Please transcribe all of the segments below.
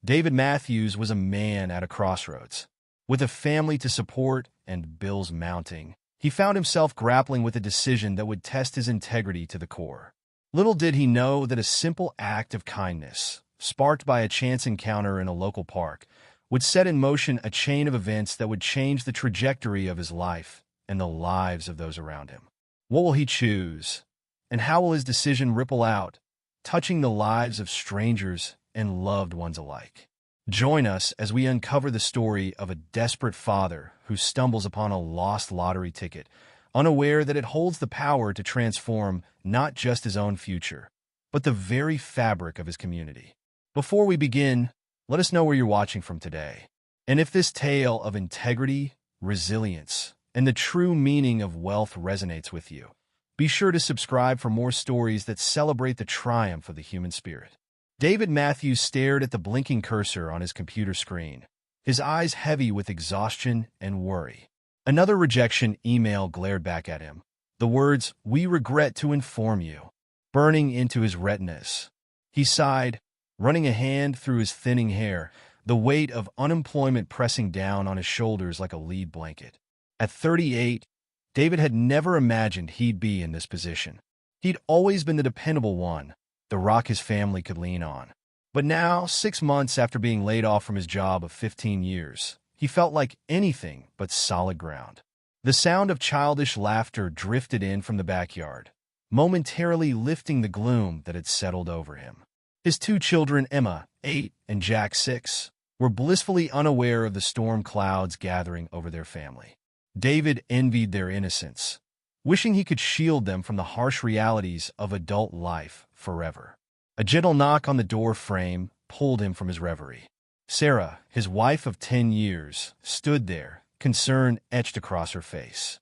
David Matthews was a man at a crossroads. With a family to support and bills mounting, he found himself grappling with a decision that would test his integrity to the core. Little did he know that a simple act of kindness, sparked by a chance encounter in a local park, would set in motion a chain of events that would change the trajectory of his life and the lives of those around him. What will he choose? And how will his decision ripple out, touching the lives of strangers and loved ones alike? Join us as we uncover the story of a desperate father who stumbles upon a lost lottery ticket, unaware that it holds the power to transform not just his own future, but the very fabric of his community. Before we begin, let us know where you're watching from today. And if this tale of integrity, resilience, and the true meaning of wealth resonates with you, be sure to subscribe for more stories that celebrate the triumph of the human spirit. David Matthews stared at the blinking cursor on his computer screen, his eyes heavy with exhaustion and worry. Another rejection email glared back at him, the words, "We regret to inform you," burning into his retinas. He sighed, running a hand through his thinning hair, the weight of unemployment pressing down on his shoulders like a lead blanket. At 38, David had never imagined he'd be in this position. He'd always been the dependable one, the rock his family could lean on. But now, 6 months after being laid off from his job of 15 years, he felt like anything but solid ground. The sound of childish laughter drifted in from the backyard, momentarily lifting the gloom that had settled over him. His 2 children, Emma, 8, and Jack, 6, were blissfully unaware of the storm clouds gathering over their family. David envied their innocence, wishing he could shield them from the harsh realities of adult life forever. A gentle knock on the door frame pulled him from his reverie. Sarah, his wife of 10 years, stood there, concern etched across her face.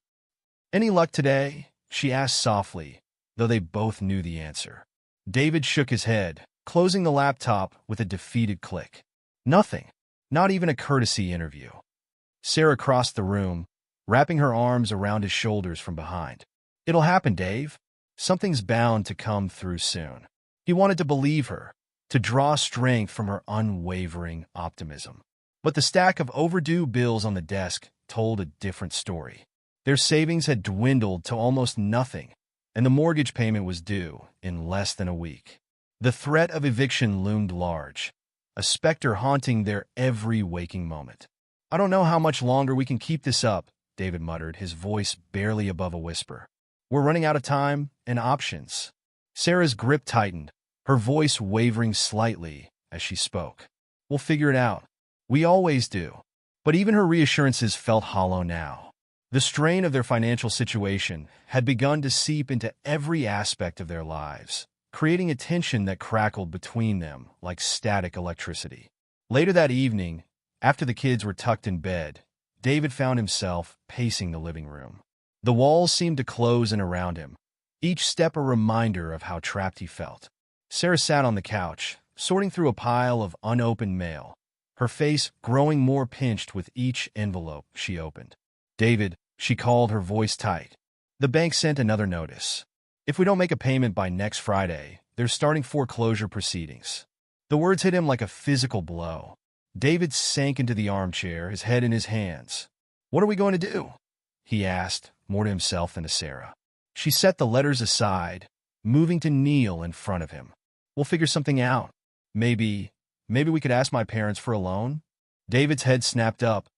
"Any luck today?" she asked softly, though they both knew the answer. David shook his head, closing the laptop with a defeated click. "Nothing. Not even a courtesy interview." Sarah crossed the room, wrapping her arms around his shoulders from behind. "It'll happen, Dave. Something's bound to come through soon." He wanted to believe her, to draw strength from her unwavering optimism. But the stack of overdue bills on the desk told a different story. Their savings had dwindled to almost nothing, and the mortgage payment was due in less than a week. The threat of eviction loomed large, a specter haunting their every waking moment. "I don't know how much longer we can keep this up," David muttered, his voice barely above a whisper. "We're running out of time and options." Sarah's grip tightened, her voice wavering slightly as she spoke. "We'll figure it out. We always do." But even her reassurances felt hollow now. The strain of their financial situation had begun to seep into every aspect of their lives, creating a tension that crackled between them like static electricity. Later that evening, after the kids were tucked in bed, David found himself pacing the living room. The walls seemed to close in around him, each step a reminder of how trapped he felt. Sarah sat on the couch, sorting through a pile of unopened mail, her face growing more pinched with each envelope she opened. "David," she called, her voice tight. "The bank sent another notice. If we don't make a payment by next Friday, they're starting foreclosure proceedings." The words hit him like a physical blow. David sank into the armchair, his head in his hands. "What are we going to do?" he asked, more to himself than to Sarah. She set the letters aside, moving to kneel in front of him. "We'll figure something out. Maybe we could ask my parents for a loan?" David's head snapped up,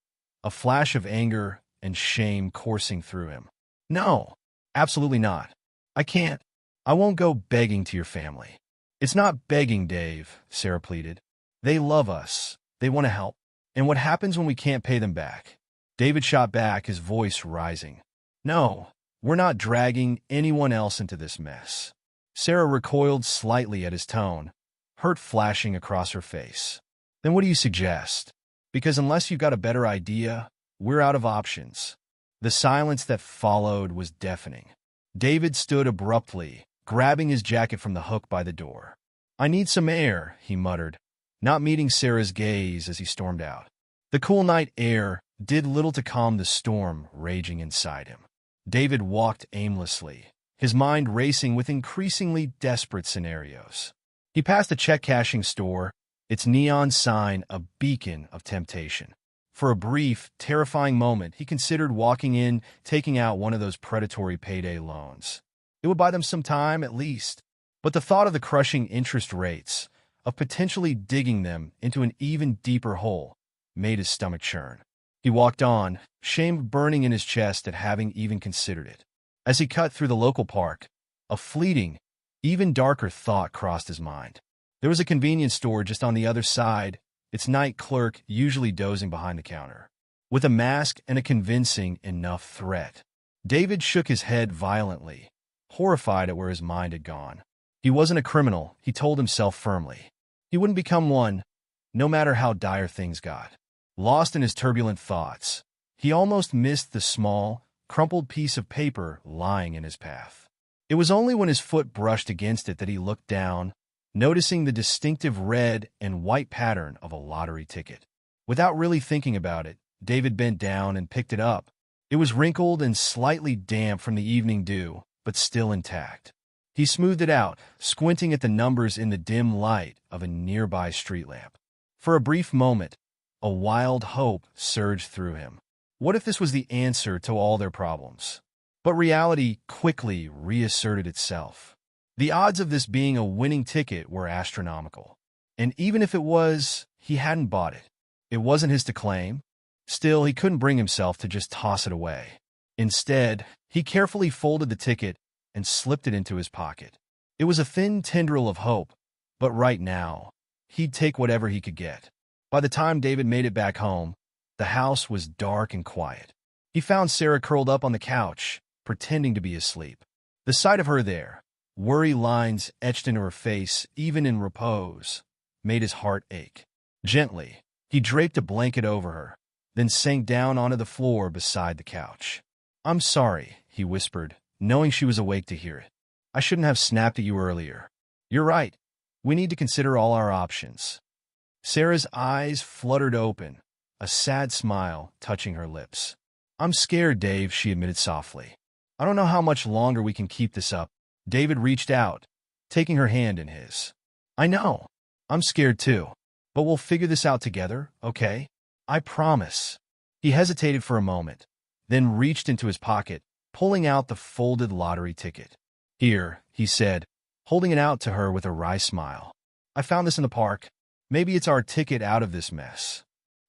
a flash of anger and shame coursing through him. "No, absolutely not. I can't. I won't go begging to your family." "It's not begging, Dave," Sarah pleaded. "They love us. They want to help. And what happens when we can't pay them back?" David shot back, his voice rising. "No, we're not dragging anyone else into this mess." Sarah recoiled slightly at his tone, hurt flashing across her face. "Then what do you suggest? Because unless you've got a better idea, we're out of options." The silence that followed was deafening. David stood abruptly, grabbing his jacket from the hook by the door. "I need some air," he muttered, not meeting Sarah's gaze as he stormed out. The cool night air did little to calm the storm raging inside him. David walked aimlessly, his mind racing with increasingly desperate scenarios. He passed a check-cashing store, its neon sign a beacon of temptation. For a brief, terrifying moment, he considered walking in, taking out one of those predatory payday loans. It would buy them some time, at least. But the thought of the crushing interest rates, of potentially digging them into an even deeper hole, made his stomach churn. He walked on, shame burning in his chest at having even considered it. As he cut through the local park, a fleeting, even darker thought crossed his mind. There was a convenience store just on the other side, its night clerk usually dozing behind the counter. With a mask and a convincing enough threat, David shook his head violently, horrified at where his mind had gone. He wasn't a criminal, he told himself firmly. He wouldn't become one, no matter how dire things got. Lost in his turbulent thoughts, he almost missed the small, crumpled piece of paper lying in his path. It was only when his foot brushed against it that he looked down, noticing the distinctive red and white pattern of a lottery ticket. Without really thinking about it, David bent down and picked it up. It was wrinkled and slightly damp from the evening dew, but still intact. He smoothed it out, squinting at the numbers in the dim light of a nearby street lamp. For a brief moment, a wild hope surged through him. What if this was the answer to all their problems? But reality quickly reasserted itself. The odds of this being a winning ticket were astronomical. And even if it was, he hadn't bought it. It wasn't his to claim. Still, he couldn't bring himself to just toss it away. Instead, he carefully folded the ticket and slipped it into his pocket. It was a thin tendril of hope, but right now, he'd take whatever he could get. By the time David made it back home, the house was dark and quiet. He found Sarah curled up on the couch, pretending to be asleep. The sight of her there, worry lines etched into her face even in repose, made his heart ache. Gently, he draped a blanket over her, then sank down onto the floor beside the couch. "I'm sorry," he whispered, knowing she was awake to hear it. "I shouldn't have snapped at you earlier. You're right. We need to consider all our options." Sarah's eyes fluttered open, a sad smile touching her lips. "I'm scared, Dave," she admitted softly. "I don't know how much longer we can keep this up." David reached out, taking her hand in his. "I know. I'm scared too. But we'll figure this out together, okay? I promise." He hesitated for a moment, then reached into his pocket, pulling out the folded lottery ticket. "Here," he said, holding it out to her with a wry smile. "I found this in the park. Maybe it's our ticket out of this mess."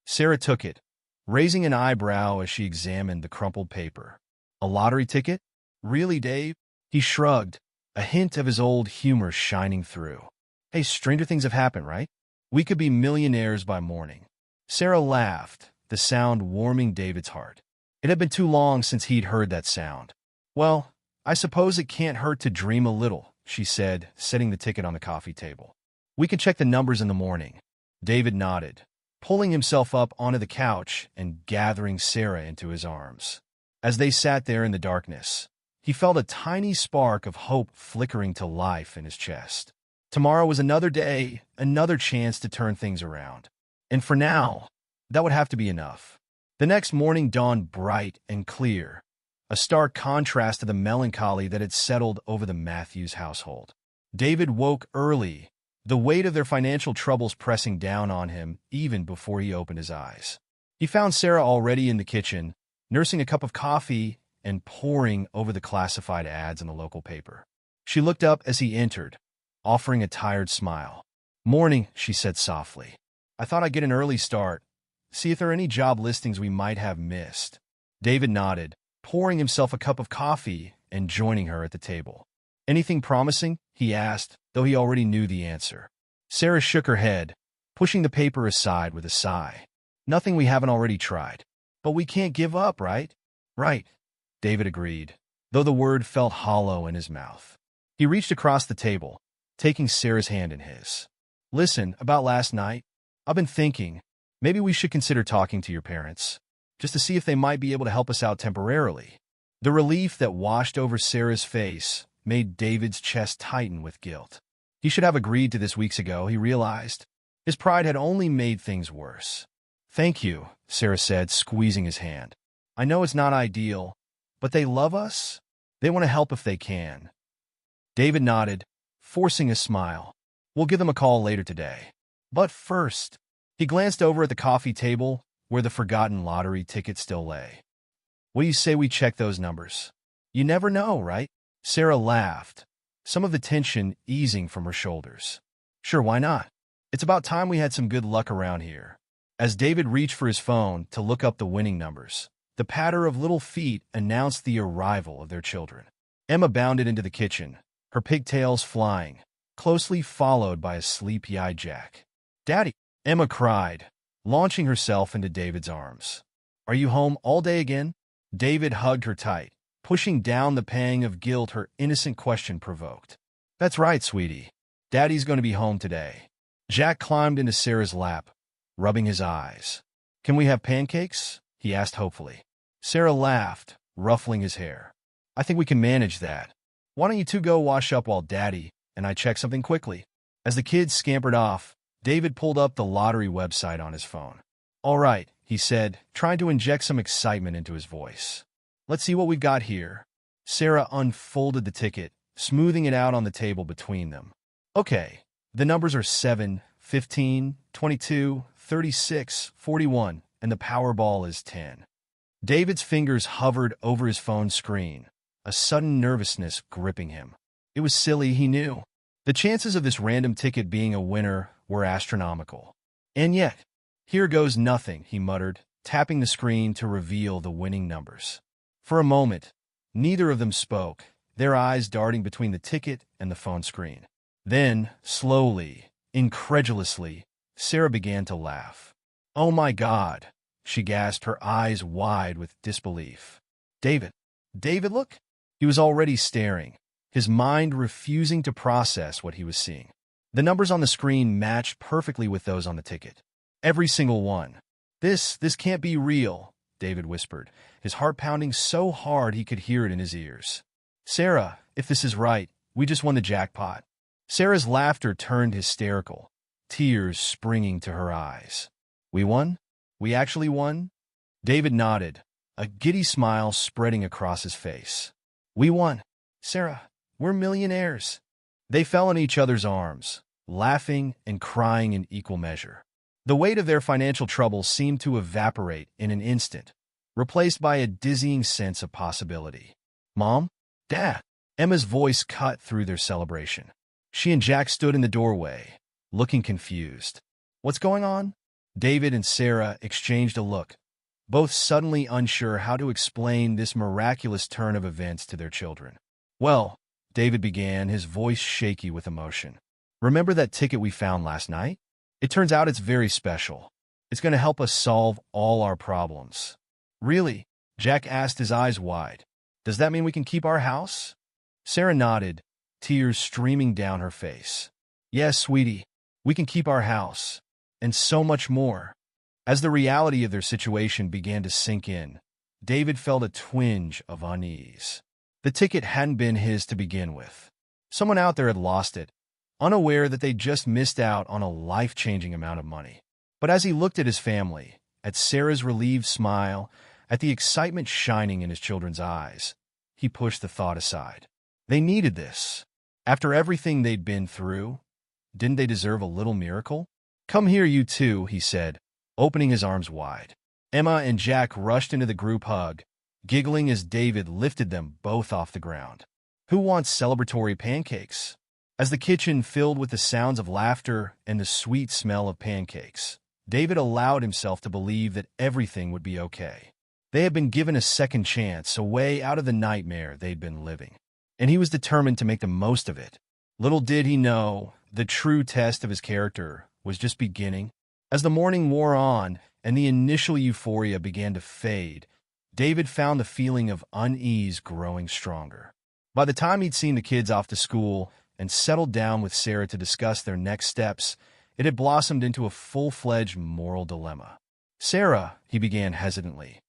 Sarah took it, raising an eyebrow as she examined the crumpled paper. "A lottery ticket? Really, Dave?" He shrugged, a hint of his old humor shining through. "Hey, stranger things have happened, right? We could be millionaires by morning." Sarah laughed, the sound warming David's heart. It had been too long since he'd heard that sound. "Well, I suppose it can't hurt to dream a little," she said, setting the ticket on the coffee table. "We can check the numbers in the morning." David nodded, pulling himself up onto the couch and gathering Sarah into his arms. As they sat there in the darkness, he felt a tiny spark of hope flickering to life in his chest. Tomorrow was another day, another chance to turn things around. And for now, that would have to be enough. The next morning dawned bright and clear, a stark contrast to the melancholy that had settled over the Matthews household. David woke early, the weight of their financial troubles pressing down on him even before he opened his eyes. He found Sarah already in the kitchen, nursing a cup of coffee and poring over the classified ads in the local paper. She looked up as he entered, offering a tired smile. "Morning," she said softly. "I thought I'd get an early start, see if there are any job listings we might have missed." David nodded, pouring himself a cup of coffee and joining her at the table. "Anything promising?" he asked, though he already knew the answer. Sarah shook her head, pushing the paper aside with a sigh. "Nothing we haven't already tried. But we can't give up, right?" "Right," David agreed, though the word felt hollow in his mouth. He reached across the table, taking Sarah's hand in his. "Listen, about last night, I've been thinking, maybe we should consider talking to your parents, just to see if they might be able to help us out temporarily." The relief that washed over Sarah's face made David's chest tighten with guilt. He should have agreed to this weeks ago, he realized. His pride had only made things worse. "Thank you," Sarah said, squeezing his hand. "I know it's not ideal, but they love us. They want to help if they can." David nodded, forcing a smile. "We'll give them a call later today." But first, he glanced over at the coffee table where the forgotten lottery ticket still lay. What do you say we check those numbers? You never know, right? Sarah laughed, some of the tension easing from her shoulders. Sure, why not? It's about time we had some good luck around here. As David reached for his phone to look up the winning numbers, the patter of little feet announced the arrival of their children. Emma bounded into the kitchen, her pigtails flying, closely followed by a sleepy-eyed Jack. "Daddy!" Emma cried, launching herself into David's arms. "Are you home all day again?" David hugged her tight, pushing down the pang of guilt her innocent question provoked. "That's right, sweetie. Daddy's going to be home today." Jack climbed into Sarah's lap, rubbing his eyes. "Can we have pancakes?" he asked hopefully. Sarah laughed, ruffling his hair. "I think we can manage that. Why don't you two go wash up while Daddy and I check something quickly?" As the kids scampered off, David pulled up the lottery website on his phone. "All right," he said, trying to inject some excitement into his voice. "Let's see what we've got here." Sarah unfolded the ticket, smoothing it out on the table between them. "Okay, the numbers are 7, 15, 22, 36, 41, and the Powerball is 10. David's fingers hovered over his phone screen, a sudden nervousness gripping him. It was silly, he knew. The chances of this random ticket being a winner were astronomical. And yet, "Here goes nothing," he muttered, tapping the screen to reveal the winning numbers. For a moment, neither of them spoke, their eyes darting between the ticket and the phone screen. Then, slowly, incredulously, Sarah began to laugh. "Oh my God," she gasped, her eyes wide with disbelief. "David! David, look!" He was already staring, his mind refusing to process what he was seeing. The numbers on the screen matched perfectly with those on the ticket. Every single one. This can't be real," David whispered, his heart pounding so hard he could hear it in his ears. "Sarah, if this is right, we just won the jackpot." Sarah's laughter turned hysterical, tears springing to her eyes. "We won? We actually won?" David nodded, a giddy smile spreading across his face. "We won. Sarah, we're millionaires." They fell in each other's arms, laughing and crying in equal measure. The weight of their financial troubles seemed to evaporate in an instant, replaced by a dizzying sense of possibility. "Mom? Dad?" Emma's voice cut through their celebration. She and Jack stood in the doorway, looking confused. "What's going on?" David and Sarah exchanged a look, both suddenly unsure how to explain this miraculous turn of events to their children. "Well," David began, his voice shaky with emotion. "Remember that ticket we found last night? It turns out it's very special. It's going to help us solve all our problems." "Really?" Jack asked, his eyes wide. "Does that mean we can keep our house?" Sarah nodded, tears streaming down her face. "Yes, sweetie, we can keep our house. And so much more." As the reality of their situation began to sink in, David felt a twinge of unease. The ticket hadn't been his to begin with. Someone out there had lost it, unaware that they'd just missed out on a life-changing amount of money. But as he looked at his family, at Sarah's relieved smile, at the excitement shining in his children's eyes, he pushed the thought aside. They needed this. After everything they'd been through, didn't they deserve a little miracle? "Come here, you two," he said, opening his arms wide. Emma and Jack rushed into the group hug, giggling as David lifted them both off the ground. "Who wants celebratory pancakes?" As the kitchen filled with the sounds of laughter and the sweet smell of pancakes, David allowed himself to believe that everything would be okay. They had been given a second chance, a way out of the nightmare they'd been living, and he was determined to make the most of it. Little did he know, the true test of his character was just beginning. As the morning wore on and the initial euphoria began to fade, David found the feeling of unease growing stronger. By the time he'd seen the kids off to school and settled down with Sarah to discuss their next steps, it had blossomed into a full-fledged moral dilemma. "Sarah," he began hesitantly,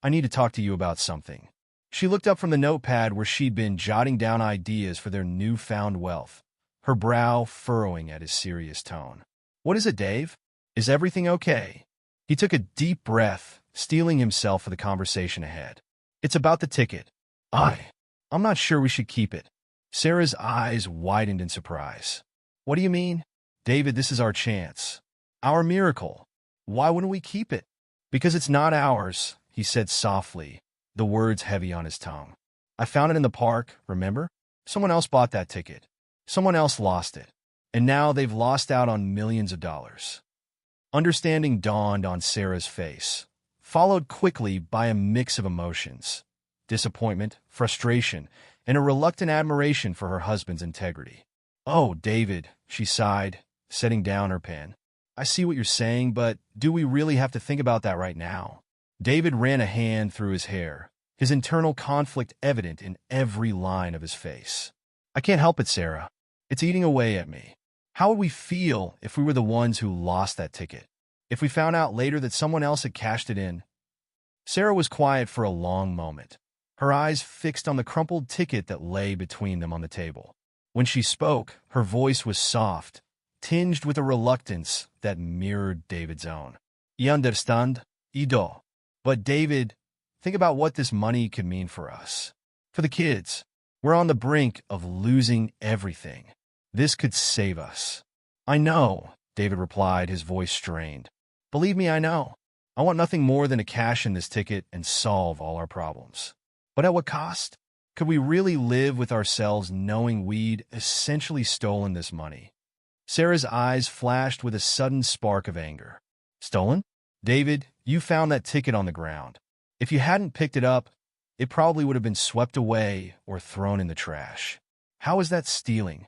"I need to talk to you about something." She looked up from the notepad where she'd been jotting down ideas for their newfound wealth, her brow furrowing at his serious tone. "What is it, Dave? Is everything okay?" He took a deep breath, steeling himself for the conversation ahead. "It's about the ticket. I'm not sure we should keep it." Sarah's eyes widened in surprise. "What do you mean?" "David, this is our chance. Our miracle. Why wouldn't we keep it? Because it's not ours, he said softly, the words heavy on his tongue. I found it in the park, remember? Someone else bought that ticket. Someone else lost it. And now they've lost out on millions of dollars. Understanding dawned on Sarah's face, followed quickly by a mix of emotions: disappointment, frustration, and a reluctant admiration for her husband's integrity. "Oh, David," she sighed, setting down her pen. "I see what you're saying, but do we really have to think about that right now?" David ran a hand through his hair, his internal conflict evident in every line of his face. "I can't help it, Sarah. It's eating away at me. How would we feel if we were the ones who lost that ticket? If we found out later that someone else had cashed it in?" Sarah was quiet for a long moment, her eyes fixed on the crumpled ticket that lay between them on the table. When she spoke, her voice was soft, tinged with a reluctance that mirrored David's own. "You understand, Ido? But David, think about what this money could mean for us. For the kids. We're on the brink of losing everything. This could save us." "I know," David replied, his voice strained. "Believe me, I know. I want nothing more than to cash in this ticket and solve all our problems. But at what cost? Could we really live with ourselves knowing we'd essentially stolen this money?" Sarah's eyes flashed with a sudden spark of anger. "Stolen? David, you found that ticket on the ground. If you hadn't picked it up, it probably would have been swept away or thrown in the trash. How is that stealing?"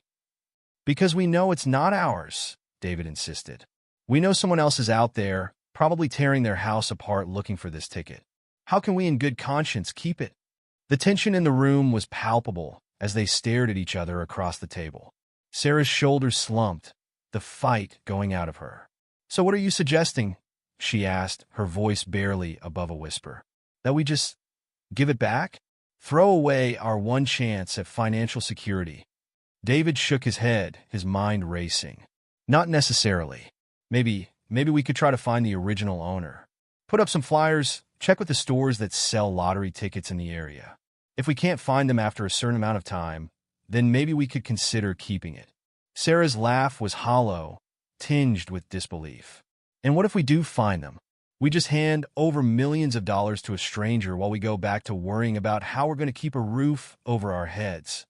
"Because we know it's not ours," David insisted. "We know someone else is out there, probably tearing their house apart looking for this ticket. How can we in good conscience keep it?" The tension in the room was palpable as they stared at each other across the table. Sarah's shoulders slumped, the fight going out of her. "So what are you suggesting?" she asked, her voice barely above a whisper. "That we just give it back? Throw away our one chance at financial security?" David shook his head, his mind racing. "Not necessarily. Maybe we could try to find the original owner. Put up some flyers, check with the stores that sell lottery tickets in the area. If we can't find them after a certain amount of time, then maybe we could consider keeping it." Sarah's laugh was hollow, tinged with disbelief. "And what if we do find them? We just hand over millions of dollars to a stranger while we go back to worrying about how we're going to keep a roof over our heads."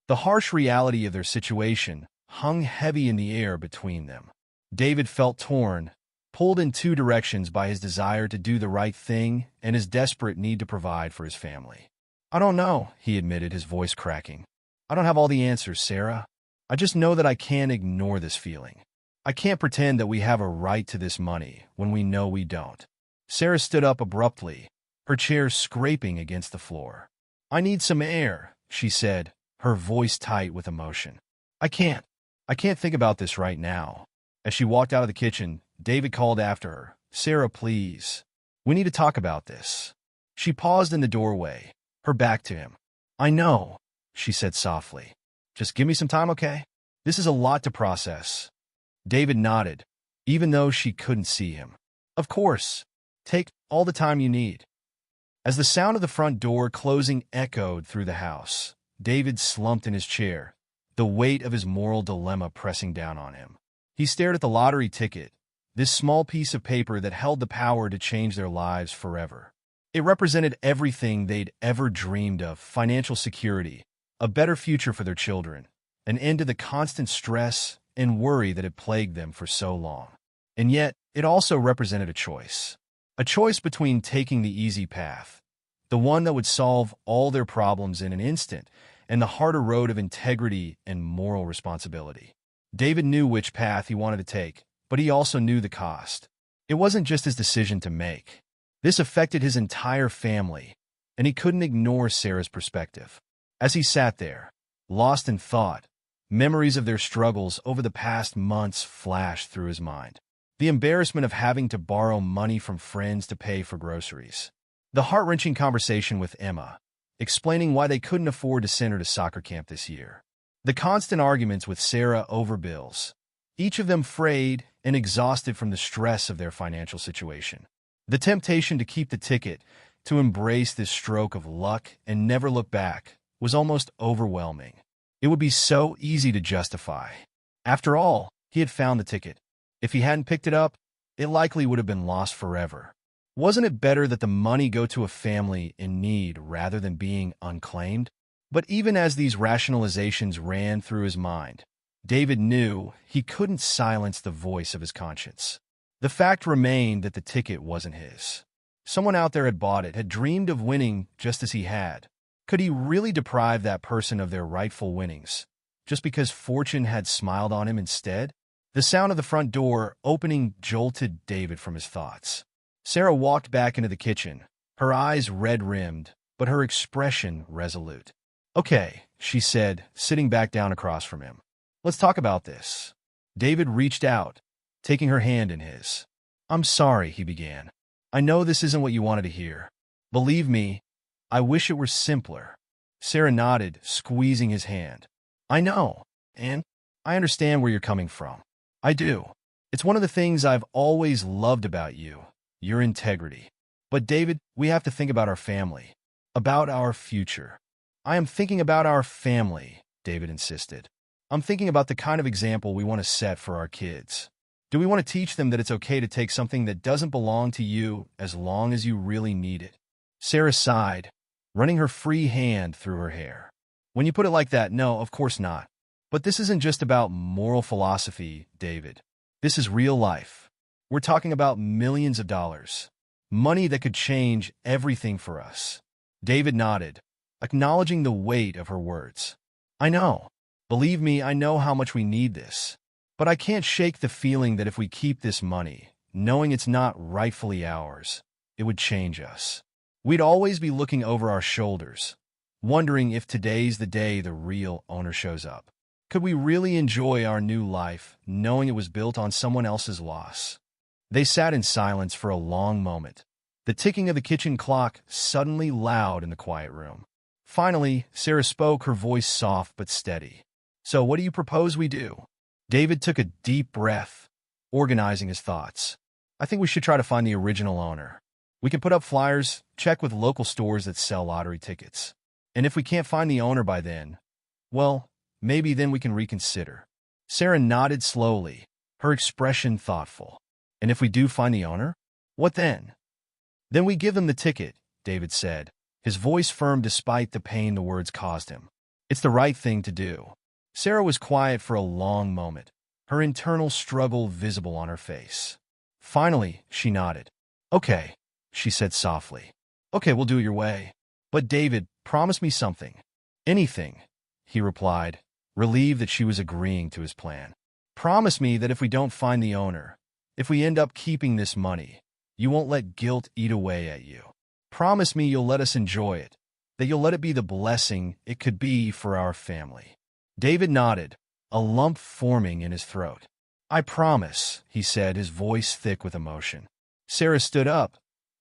The harsh reality of their situation hung heavy in the air between them. David felt torn, pulled in two directions by his desire to do the right thing and his desperate need to provide for his family. "I don't know," he admitted, his voice cracking. "I don't have all the answers, Sarah. I just know that I can't ignore this feeling. I can't pretend that we have a right to this money when we know we don't." Sarah stood up abruptly, her chair scraping against the floor. "I need some air," she said, her voice tight with emotion. I can't think about this right now." As she walked out of the kitchen, David called after her, "Sarah, please. We need to talk about this." She paused in the doorway, her back to him. "I know," she said softly. "Just give me some time, okay? This is a lot to process." David nodded, even though she couldn't see him. "Of course. Take all the time you need." As the sound of the front door closing echoed through the house, David slumped in his chair, the weight of his moral dilemma pressing down on him. He stared at the lottery ticket, this small piece of paper that held the power to change their lives forever. It represented everything they'd ever dreamed of: financial security, a better future for their children, an end to the constant stress and worry that had plagued them for so long. And yet, it also represented a choice between taking the easy path, the one that would solve all their problems in an instant, and the harder road of integrity and moral responsibility. David knew which path he wanted to take, but he also knew the cost. It wasn't just his decision to make. This affected his entire family, and he couldn't ignore Sarah's perspective. As he sat there, lost in thought, memories of their struggles over the past months flashed through his mind. The embarrassment of having to borrow money from friends to pay for groceries. The heart-wrenching conversation with Emma, explaining why they couldn't afford to send her to soccer camp this year. The constant arguments with Sarah over bills, each of them frayed and exhausted from the stress of their financial situation. The temptation to keep the ticket, to embrace this stroke of luck and never look back, was almost overwhelming. It would be so easy to justify. After all, he had found the ticket. If he hadn't picked it up, it likely would have been lost forever. Wasn't it better that the money go to a family in need rather than being unclaimed? But even as these rationalizations ran through his mind, David knew he couldn't silence the voice of his conscience. The fact remained that the ticket wasn't his. Someone out there had bought it, had dreamed of winning just as he had. Could he really deprive that person of their rightful winnings, just because fortune had smiled on him instead? The sound of the front door opening jolted David from his thoughts. Sarah walked back into the kitchen, her eyes red-rimmed, but her expression resolute. "Okay," she said, sitting back down across from him. "Let's talk about this." David reached out, taking her hand in his. "I'm sorry," he began. "I know this isn't what you wanted to hear. Believe me, I wish it were simpler." Sarah nodded, squeezing his hand. "I know, and I understand where you're coming from. I do. It's one of the things I've always loved about you, your integrity. But David, we have to think about our family, about our future." "I am thinking about our family," David insisted. "I'm thinking about the kind of example we want to set for our kids. Do we want to teach them that it's okay to take something that doesn't belong to you as long as you really need it?" Sarah sighed, running her free hand through her hair. "When you put it like that, no, of course not. But this isn't just about moral philosophy, David. This is real life. We're talking about millions of dollars. Money that could change everything for us." David nodded, acknowledging the weight of her words. "I know. Believe me, I know how much we need this. But I can't shake the feeling that if we keep this money, knowing it's not rightfully ours, it would change us. We'd always be looking over our shoulders, wondering if today's the day the real owner shows up. Could we really enjoy our new life knowing it was built on someone else's loss?" They sat in silence for a long moment, the ticking of the kitchen clock suddenly loud in the quiet room. Finally, Sarah spoke, her voice soft but steady. "So what do you propose we do?" David took a deep breath, organizing his thoughts. "I think we should try to find the original owner. We can put up flyers, check with local stores that sell lottery tickets. And if we can't find the owner by then, well, maybe then we can reconsider." Sarah nodded slowly, her expression thoughtful. "And if we do find the owner, what then?" "Then we give them the ticket," David said, his voice firm despite the pain the words caused him. "It's the right thing to do." Sarah was quiet for a long moment, her internal struggle visible on her face. Finally, she nodded. "Okay," she said softly. "Okay, we'll do it your way. But David, promise me something." "Anything," he replied, relieved that she was agreeing to his plan. "Promise me that if we don't find the owner, if we end up keeping this money, you won't let guilt eat away at you. Promise me you'll let us enjoy it, that you'll let it be the blessing it could be for our family." David nodded, a lump forming in his throat. "I promise," he said, his voice thick with emotion. Sarah stood up,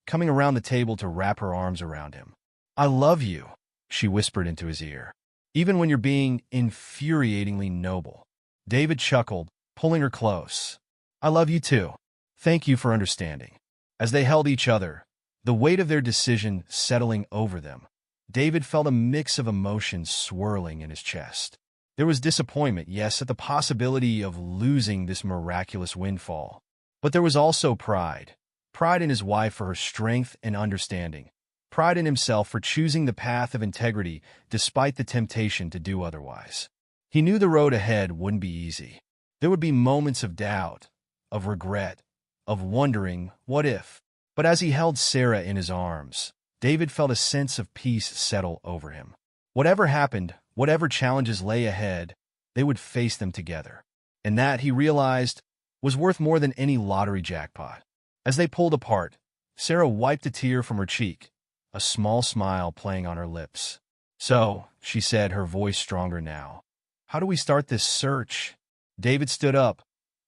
coming around the table to wrap her arms around him. "I love you," she whispered into his ear, "even when you're being infuriatingly noble." David chuckled, pulling her close. "I love you too. Thank you for understanding." As they held each other, the weight of their decision settling over them, David felt a mix of emotions swirling in his chest. There was disappointment, yes, at the possibility of losing this miraculous windfall. But there was also pride. Pride in his wife for her strength and understanding. Pride in himself for choosing the path of integrity despite the temptation to do otherwise. He knew the road ahead wouldn't be easy. There would be moments of doubt, of regret, of wondering, what if? But as he held Sarah in his arms, David felt a sense of peace settle over him. Whatever happened, whatever challenges lay ahead, they would face them together. And that, he realized, was worth more than any lottery jackpot. As they pulled apart, Sarah wiped a tear from her cheek, a small smile playing on her lips. "So," she said, her voice stronger now, "how do we start this search?" David stood up,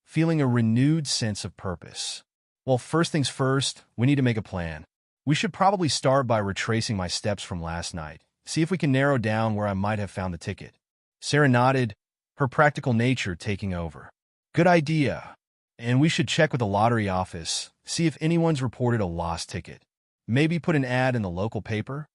feeling a renewed sense of purpose. "Well, first things first, we need to make a plan. We should probably start by retracing my steps from last night. See if we can narrow down where I might have found the ticket." Sarah nodded, her practical nature taking over. "Good idea. And we should check with the lottery office, see if anyone's reported a lost ticket. Maybe put an ad in the local paper?"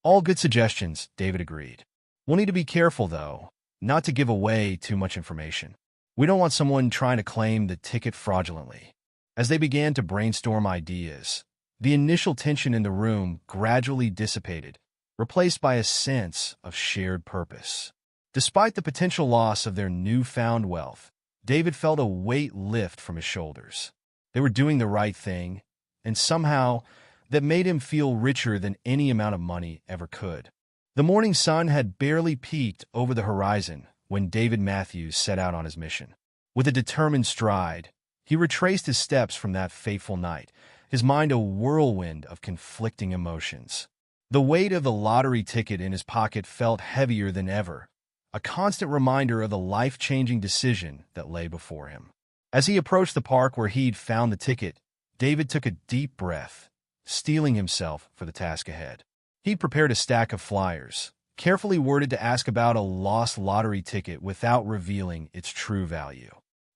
"All good suggestions," David agreed. "We'll need to be careful, though, not to give away too much information." We don't want someone trying to claim the ticket fraudulently. As they began to brainstorm ideas, the initial tension in the room gradually dissipated, replaced by a sense of shared purpose. Despite the potential loss of their newfound wealth, David felt a weight lift from his shoulders. They were doing the right thing, and somehow that made him feel richer than any amount of money ever could. The morning sun had barely peeked over the horizon when David Matthews set out on his mission. With a determined stride, he retraced his steps from that fateful night, his mind a whirlwind of conflicting emotions. The weight of the lottery ticket in his pocket felt heavier than ever, a constant reminder of the life-changing decision that lay before him. As he approached the park where he'd found the ticket, David took a deep breath, steeling himself for the task ahead. He'd prepared a stack of flyers, carefully worded to ask about a lost lottery ticket without revealing its true value.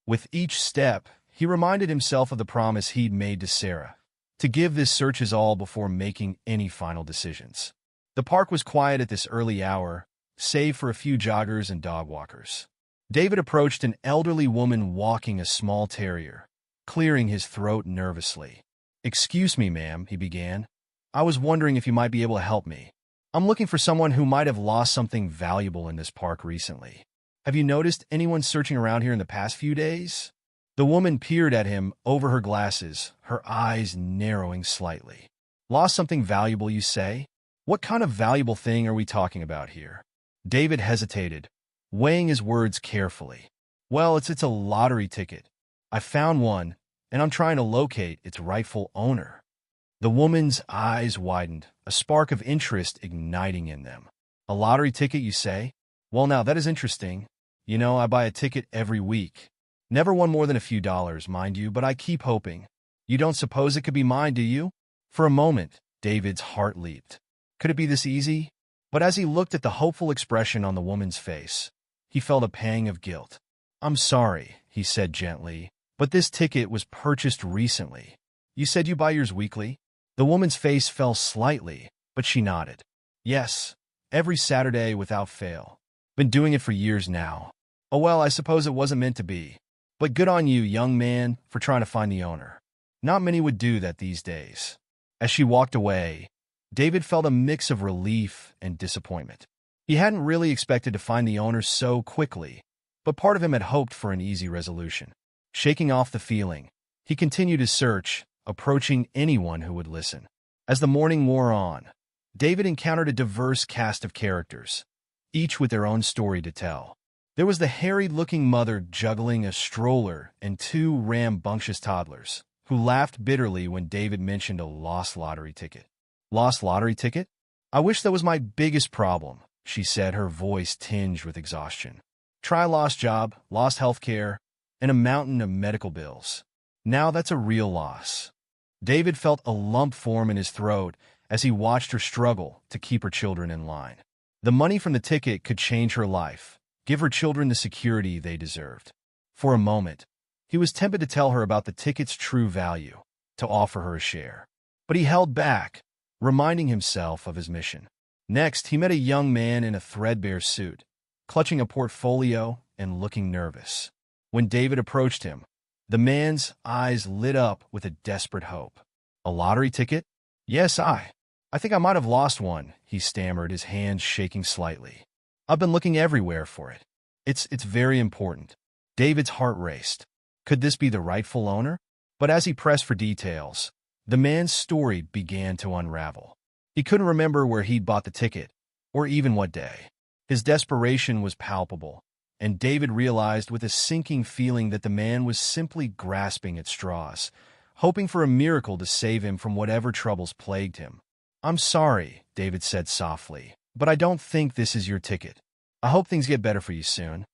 With each step, he reminded himself of the promise he'd made to Sarah, to give this search his all before making any final decisions. The park was quiet at this early hour, save for a few joggers and dog walkers. David approached an elderly woman walking a small terrier, clearing his throat nervously. "Excuse me, ma'am," he began. "I was wondering if you might be able to help me. I'm looking for someone who might have lost something valuable in this park recently. Have you noticed anyone searching around here in the past few days?" The woman peered at him over her glasses, her eyes narrowing slightly. "Lost something valuable, you say? What kind of valuable thing are we talking about here?" David hesitated, weighing his words carefully. "Well, it's a lottery ticket. I found one, and I'm trying to locate its rightful owner." The woman's eyes widened, a spark of interest igniting in them. "A lottery ticket, you say? Well, now, that is interesting. You know, I buy a ticket every week. Never won more than a few dollars, mind you, but I keep hoping. You don't suppose it could be mine, do you?" For a moment, David's heart leaped. Could it be this easy? But as he looked at the hopeful expression on the woman's face, he felt a pang of guilt. "I'm sorry," he said gently, "but this ticket was purchased recently. You said you buy yours weekly?" The woman's face fell slightly, but she nodded. "Yes, every Saturday without fail. Been doing it for years now. Oh well, I suppose it wasn't meant to be. But good on you, young man, for trying to find the owner. Not many would do that these days." As she walked away, David felt a mix of relief and disappointment. He hadn't really expected to find the owner so quickly, but part of him had hoped for an easy resolution. Shaking off the feeling, he continued his search, approaching anyone who would listen. As the morning wore on, David encountered a diverse cast of characters, each with their own story to tell. There was the harried-looking mother juggling a stroller and two rambunctious toddlers, who laughed bitterly when David mentioned a lost lottery ticket. "Lost lottery ticket? I wish that was my biggest problem," she said, her voice tinged with exhaustion. "Try lost job, lost health care, and a mountain of medical bills. Now that's a real loss." David felt a lump form in his throat as he watched her struggle to keep her children in line. The money from the ticket could change her life, give her children the security they deserved. For a moment, he was tempted to tell her about the ticket's true value, to offer her a share. But he held back, reminding himself of his mission. Next, he met a young man in a threadbare suit, clutching a portfolio and looking nervous. When David approached him, the man's eyes lit up with a desperate hope. "A lottery ticket?" "Yes, I think I might have lost one," he stammered, his hands shaking slightly. "I've been looking everywhere for it. It's very important." David's heart raced. Could this be the rightful owner? But as he pressed for details, the man's story began to unravel. He couldn't remember where he'd bought the ticket, or even what day. His desperation was palpable, and David realized with a sinking feeling that the man was simply grasping at straws, hoping for a miracle to save him from whatever troubles plagued him. "I'm sorry," David said softly, "but I don't think this is your ticket. I hope things get better for you soon."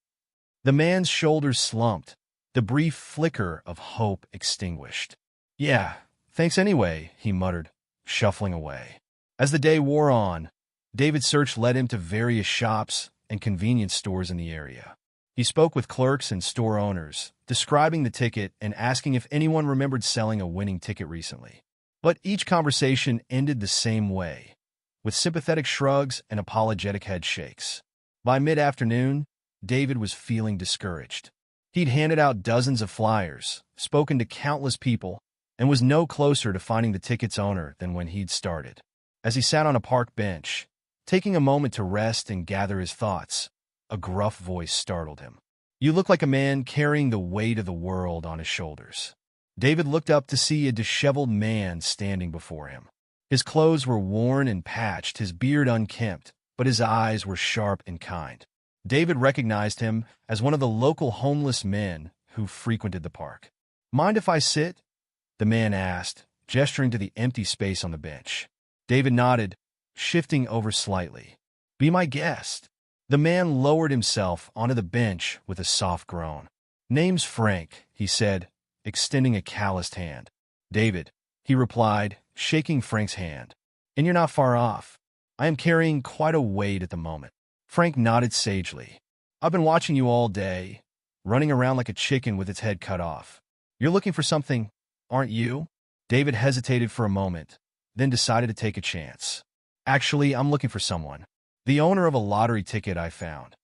The man's shoulders slumped, the brief flicker of hope extinguished. "Yeah, thanks anyway," he muttered, shuffling away. As the day wore on, David's search led him to various shops and convenience stores in the area. He spoke with clerks and store owners, describing the ticket and asking if anyone remembered selling a winning ticket recently. But each conversation ended the same way, with sympathetic shrugs and apologetic head shakes. By mid-afternoon, David was feeling discouraged. He'd handed out dozens of flyers, spoken to countless people, and was no closer to finding the ticket's owner than when he'd started. As he sat on a park bench, taking a moment to rest and gather his thoughts, a gruff voice startled him. "You look like a man carrying the weight of the world on his shoulders." David looked up to see a disheveled man standing before him. His clothes were worn and patched, his beard unkempt, but his eyes were sharp and kind. David recognized him as one of the local homeless men who frequented the park. "Mind if I sit?" the man asked, gesturing to the empty space on the bench. David nodded, shifting over slightly. "Be my guest." The man lowered himself onto the bench with a soft groan. "Name's Frank," he said, extending a calloused hand. "David," he replied, shaking Frank's hand. "And you're not far off. I am carrying quite a weight at the moment." Frank nodded sagely. "I've been watching you all day, running around like a chicken with its head cut off. You're looking for something, aren't you?" David hesitated for a moment, then decided to take a chance. "Actually, I'm looking for someone. The owner of a lottery ticket I found."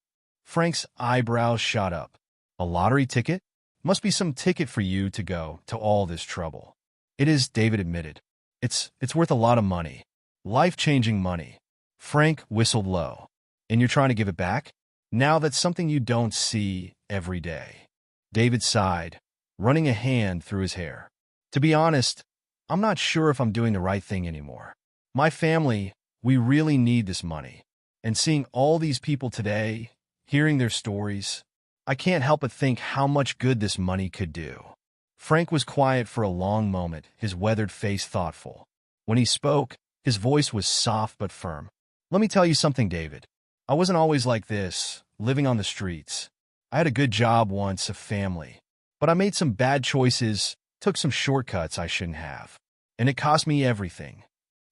Frank's eyebrows shot up. "A lottery ticket? Must be some ticket for you to go to all this trouble." "It is," David admitted. It's worth a lot of money. Life-changing money." Frank whistled low. "And you're trying to give it back? Now that's something you don't see every day." David sighed, running a hand through his hair. "To be honest, I'm not sure if I'm doing the right thing anymore. My family, we really need this money. And seeing all these people today, hearing their stories, I can't help but think how much good this money could do." Frank was quiet for a long moment, his weathered face thoughtful. When he spoke, his voice was soft but firm. "Let me tell you something, David. I wasn't always like this, living on the streets. I had a good job once, a family. But I made some bad choices, took some shortcuts I shouldn't have. And it cost me everything."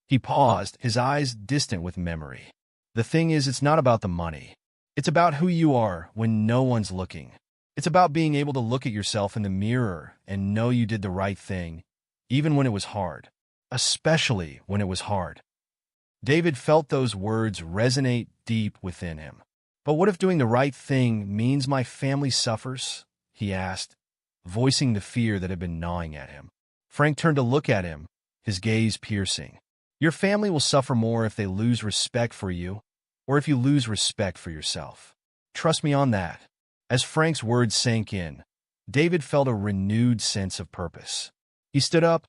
He paused, his eyes distant with memory. "The thing is, it's not about the money. It's about who you are when no one's looking. It's about being able to look at yourself in the mirror and know you did the right thing, even when it was hard. Especially when it was hard." David felt those words resonate deep within him. "But what if doing the right thing means my family suffers?" he asked, voicing the fear that had been gnawing at him. Frank turned to look at him, his gaze piercing. "Your family will suffer more if they lose respect for you, or if you lose respect for yourself. Trust me on that." As Frank's words sank in, David felt a renewed sense of purpose. He stood up,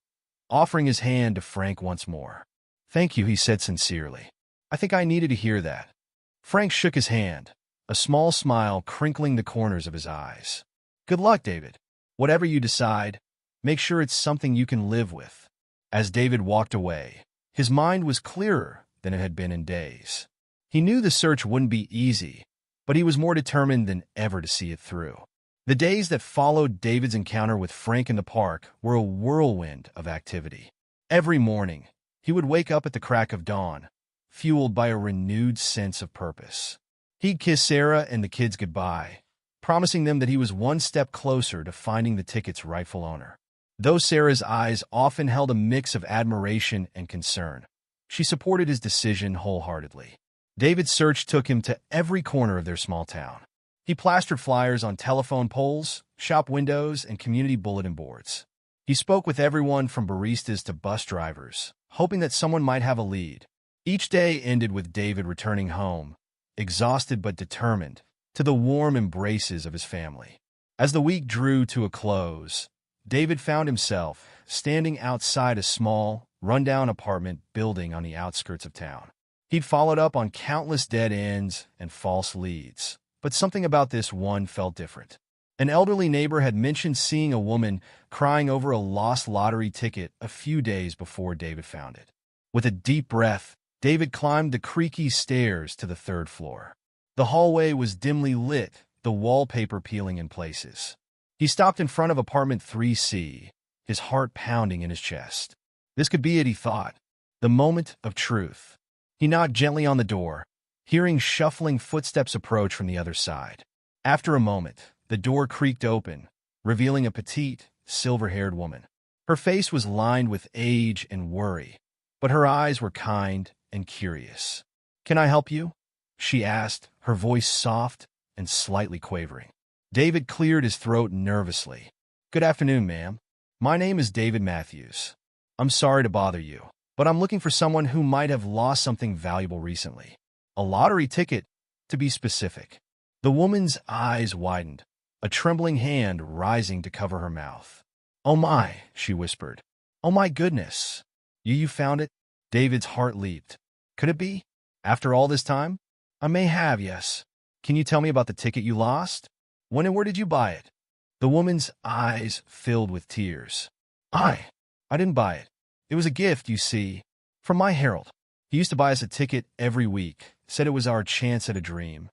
offering his hand to Frank once more. "Thank you," he said sincerely. "I think I needed to hear that." Frank shook his hand, a small smile crinkling the corners of his eyes. "Good luck, David. Whatever you decide, make sure it's something you can live with." As David walked away, his mind was clearer than it had been in days. He knew the search wouldn't be easy, but he was more determined than ever to see it through. The days that followed David's encounter with Frank in the park were a whirlwind of activity. Every morning, he would wake up at the crack of dawn, fueled by a renewed sense of purpose. He'd kiss Sarah and the kids goodbye, promising them that he was one step closer to finding the ticket's rightful owner. Though Sarah's eyes often held a mix of admiration and concern, she supported his decision wholeheartedly. David's search took him to every corner of their small town. He plastered flyers on telephone poles, shop windows, and community bulletin boards. He spoke with everyone from baristas to bus drivers, hoping that someone might have a lead. Each day ended with David returning home, exhausted but determined, to the warm embraces of his family. As the week drew to a close, David found himself standing outside a small, rundown apartment building on the outskirts of town. He'd followed up on countless dead ends and false leads, but something about this one felt different. An elderly neighbor had mentioned seeing a woman crying over a lost lottery ticket a few days before David found it. With a deep breath, David climbed the creaky stairs to the third floor. The hallway was dimly lit, the wallpaper peeling in places. He stopped in front of apartment 3C, his heart pounding in his chest. This could be it, he thought. The moment of truth. He knocked gently on the door, hearing shuffling footsteps approach from the other side. After a moment, the door creaked open, revealing a petite, silver-haired woman. Her face was lined with age and worry, but her eyes were kind and curious. "Can I help you?" she asked, her voice soft and slightly quavering. David cleared his throat nervously. Good afternoon, ma'am. My name is David Matthews. I'm sorry to bother you, but I'm looking for someone who might have lost something valuable recently. A lottery ticket, to be specific. The woman's eyes widened, a trembling hand rising to cover her mouth. Oh my, she whispered. Oh my goodness. You found it? David's heart leaped. Could it be? After all this time? I may have, yes. Can you tell me about the ticket you lost? When and where did you buy it? The woman's eyes filled with tears. I didn't buy it. It was a gift, you see, from my Harold. He used to buy us a ticket every week, said it was our chance at a dream.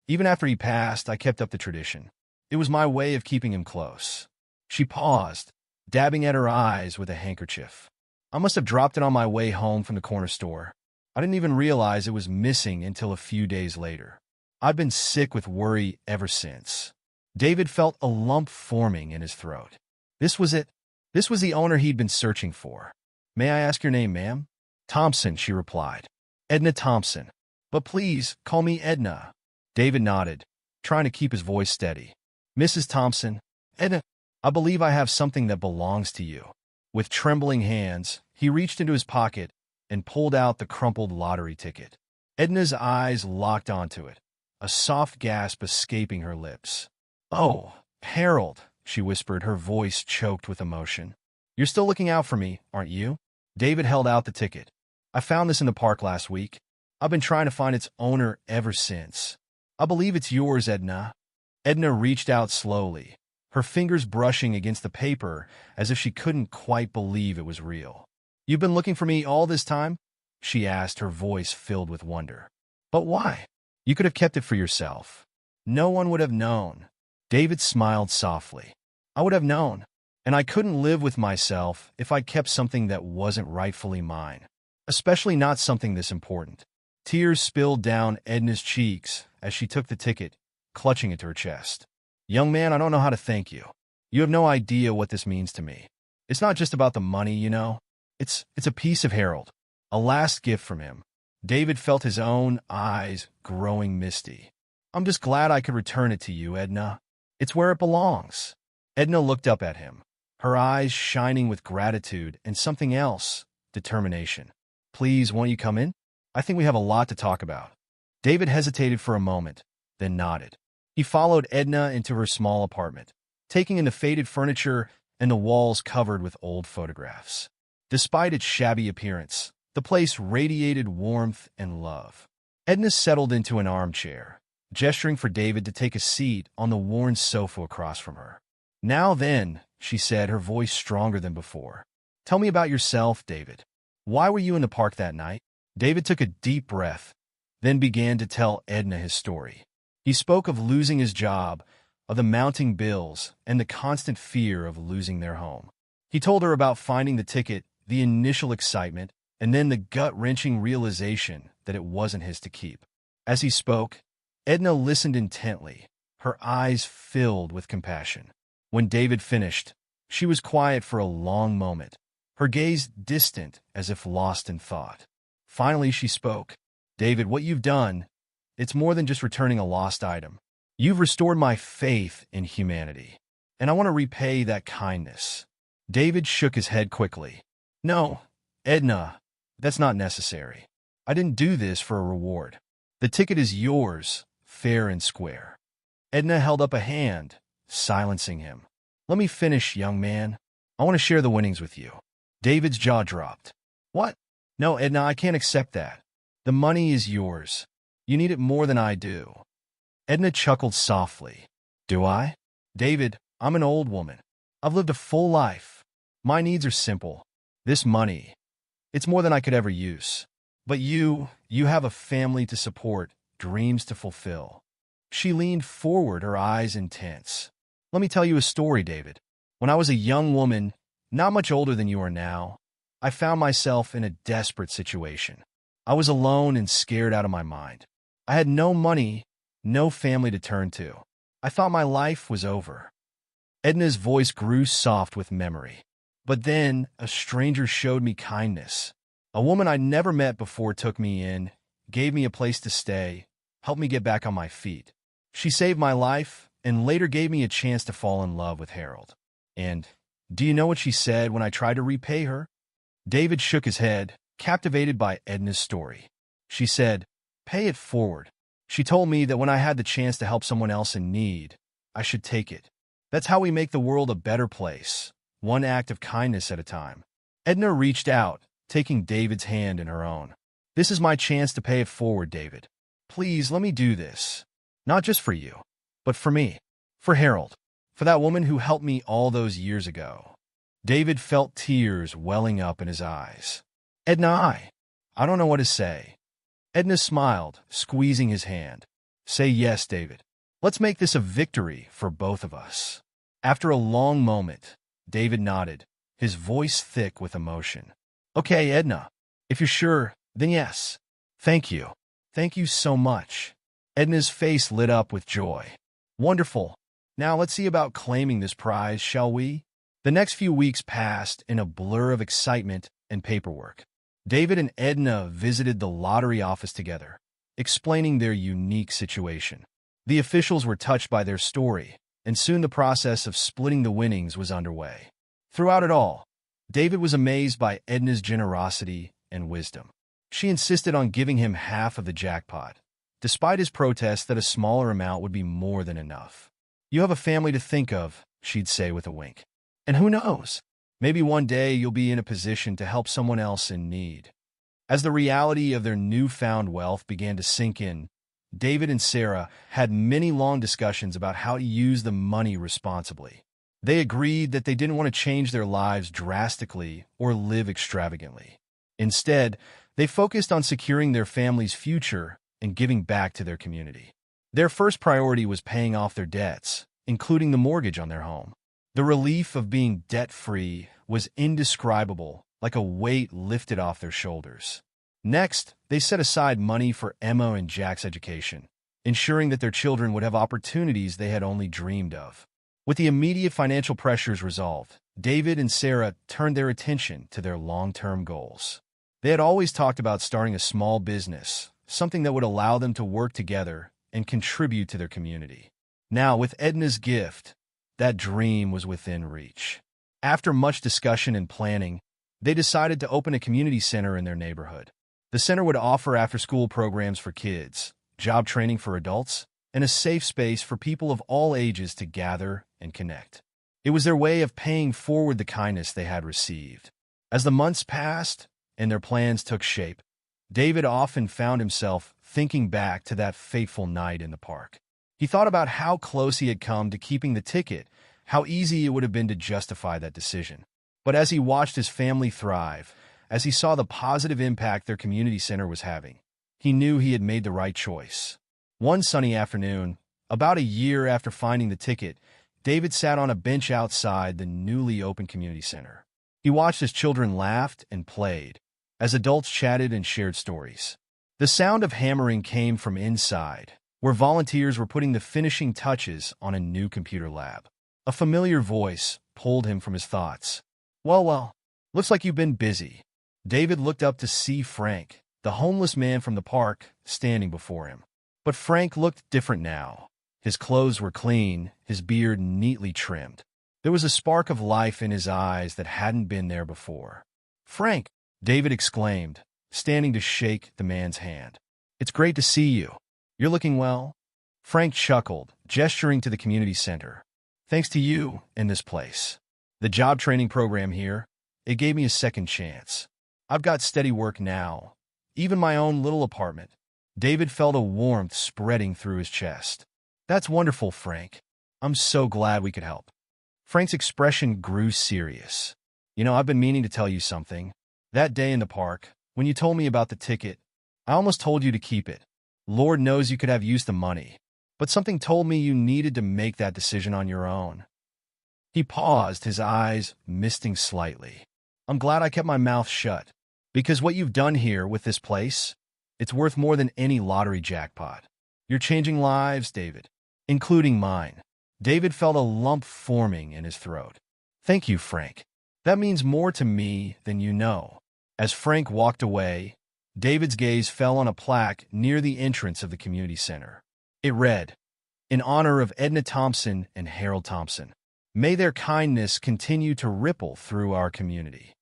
Even after he passed, I kept up the tradition. It was my way of keeping him close. She paused, dabbing at her eyes with a handkerchief. I must have dropped it on my way home from the corner store. I didn't even realize it was missing until a few days later. I've been sick with worry ever since. David felt a lump forming in his throat. This was it. This was the owner he'd been searching for. May I ask your name, ma'am? Thompson, she replied. Edna Thompson. But please, call me Edna. David nodded, trying to keep his voice steady. Mrs. Thompson, Edna, I believe I have something that belongs to you. With trembling hands, he reached into his pocket and pulled out the crumpled lottery ticket. Edna's eyes locked onto it, a soft gasp escaping her lips. Oh, Harold, she whispered, her voice choked with emotion. You're still looking out for me, aren't you? David held out the ticket. I found this in the park last week. I've been trying to find its owner ever since. I believe it's yours, Edna. Edna reached out slowly, her fingers brushing against the paper as if she couldn't quite believe it was real. You've been looking for me all this time? She asked, her voice filled with wonder. But why? You could have kept it for yourself. No one would have known. David smiled softly. I would have known, and I couldn't live with myself if I kept something that wasn't rightfully mine, especially not something this important. Tears spilled down Edna's cheeks as she took the ticket, clutching it to her chest. Young man, I don't know how to thank you. You have no idea what this means to me. It's not just about the money, you know. It's a piece of Harold, a last gift from him. David felt his own eyes growing misty. I'm just glad I could return it to you, Edna. It's where it belongs. Edna looked up at him, her eyes shining with gratitude and something else, determination. Please, won't you come in? I think we have a lot to talk about. David hesitated for a moment, then nodded. He followed Edna into her small apartment, taking in the faded furniture and the walls covered with old photographs. Despite its shabby appearance, the place radiated warmth and love. Edna settled into an armchair, gesturing for David to take a seat on the worn sofa across from her. Now then, she said, her voice stronger than before. Tell me about yourself, David. Why were you in the park that night? David took a deep breath, then began to tell Edna his story. He spoke of losing his job, of the mounting bills, and the constant fear of losing their home. He told her about finding the ticket, the initial excitement, and then the gut-wrenching realization that it wasn't his to keep. As he spoke, Edna listened intently, her eyes filled with compassion. When David finished, she was quiet for a long moment, her gaze distant as if lost in thought. Finally, she spoke. David, what you've done, it's more than just returning a lost item. You've restored my faith in humanity, and I want to repay that kindness. David shook his head quickly. No, Edna, that's not necessary. I didn't do this for a reward. The ticket is yours, fair and square. Edna held up a hand, silencing him. Let me finish, young man. I want to share the winnings with you. David's jaw dropped. What? No, Edna, I can't accept that. The money is yours. You need it more than I do. Edna chuckled softly. Do I? David, I'm an old woman. I've lived a full life. My needs are simple. This money, it's more than I could ever use. But you have a family to support, dreams to fulfill. She leaned forward, her eyes intense. Let me tell you a story, David. When I was a young woman, not much older than you are now, I found myself in a desperate situation. I was alone and scared out of my mind. I had no money, no family to turn to. I thought my life was over. Edna's voice grew soft with memory. But then a stranger showed me kindness. A woman I'd never met before took me in, gave me a place to stay, helped me get back on my feet. She saved my life, and later gave me a chance to fall in love with Harold. And do you know what she said when I tried to repay her? David shook his head, captivated by Edna's story. She said, "Pay it forward." She told me that when I had the chance to help someone else in need, I should take it. That's how we make the world a better place, one act of kindness at a time. Edna reached out, taking David's hand in her own. "This is my chance to pay it forward, David. Please let me do this. Not just for you, but for me, for Harold, for that woman who helped me all those years ago." David felt tears welling up in his eyes. "Edna, I don't know what to say." Edna smiled, squeezing his hand. "Say yes, David. Let's make this a victory for both of us." After a long moment, David nodded, his voice thick with emotion. "Okay, Edna, if you're sure, then yes. Thank you. Thank you so much." Edna's face lit up with joy. "Wonderful. Now let's see about claiming this prize, shall we?" The next few weeks passed in a blur of excitement and paperwork. David and Edna visited the lottery office together, explaining their unique situation. The officials were touched by their story, and soon the process of splitting the winnings was underway. Throughout it all, David was amazed by Edna's generosity and wisdom. She insisted on giving him half of the jackpot, despite his protest that a smaller amount would be more than enough. "You have a family to think of," she'd say with a wink. "And who knows? Maybe one day you'll be in a position to help someone else in need." As the reality of their newfound wealth began to sink in, David and Sarah had many long discussions about how to use the money responsibly. They agreed that they didn't want to change their lives drastically or live extravagantly. Instead, they focused on securing their family's future and giving back to their community. Their first priority was paying off their debts, including the mortgage on their home. The relief of being debt-free was indescribable, like a weight lifted off their shoulders. Next, they set aside money for Emma and Jack's education, ensuring that their children would have opportunities they had only dreamed of. With the immediate financial pressures resolved, David and Sarah turned their attention to their long-term goals. They had always talked about starting a small business, something that would allow them to work together and contribute to their community. Now, with Edna's gift, that dream was within reach. After much discussion and planning, they decided to open a community center in their neighborhood. The center would offer after-school programs for kids, job training for adults, and a safe space for people of all ages to gather and connect. It was their way of paying forward the kindness they had received. As the months passed and their plans took shape, David often found himself thinking back to that fateful night in the park. He thought about how close he had come to keeping the ticket, how easy it would have been to justify that decision. But as he watched his family thrive, as he saw the positive impact their community center was having, he knew he had made the right choice. One sunny afternoon, about a year after finding the ticket, David sat on a bench outside the newly opened community center. He watched as children laughed and played, as adults chatted and shared stories. The sound of hammering came from inside, where volunteers were putting the finishing touches on a new computer lab. A familiar voice pulled him from his thoughts. Well, looks like you've been busy." David looked up to see Frank, the homeless man from the park, standing before him. But Frank looked different now. His clothes were clean, his beard neatly trimmed. There was a spark of life in his eyes that hadn't been there before. "Frank," David exclaimed, standing to shake the man's hand. "It's great to see you. You're looking well." Frank chuckled, gesturing to the community center. "Thanks to you and this place. The job training program here, it gave me a second chance. I've got steady work now, even my own little apartment." David felt a warmth spreading through his chest. "That's wonderful, Frank. I'm so glad we could help." Frank's expression grew serious. I've been meaning to tell you something. That day in the park, when you told me about the ticket, I almost told you to keep it. Lord knows you could have used the money, but something told me you needed to make that decision on your own." He paused, his eyes misting slightly. "I'm glad I kept my mouth shut, because what you've done here with this place, it's worth more than any lottery jackpot. You're changing lives, David, including mine." David felt a lump forming in his throat. "Thank you, Frank. That means more to me than you know." As Frank walked away, David's gaze fell on a plaque near the entrance of the community center. It read, in honor of Edna Thompson and Harold Thompson. May their kindness continue to ripple through our community."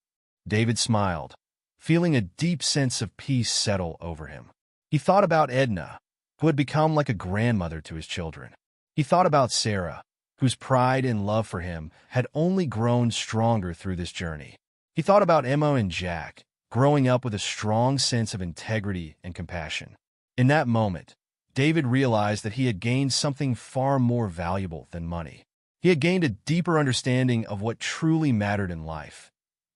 David smiled, feeling a deep sense of peace settle over him. He thought about Edna, who had become like a grandmother to his children. He thought about Sarah, whose pride and love for him had only grown stronger through this journey. He thought about Emma and Jack, growing up with a strong sense of integrity and compassion. In that moment, David realized that he had gained something far more valuable than money. He had gained a deeper understanding of what truly mattered in life: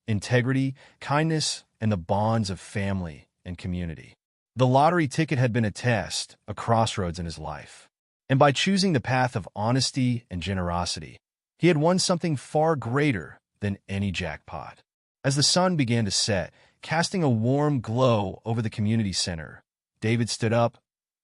integrity, kindness, and the bonds of family and community. The lottery ticket had been a test, a crossroads in his life. And by choosing the path of honesty and generosity, he had won something far greater than any jackpot. As the sun began to set, casting a warm glow over the community center, David stood up,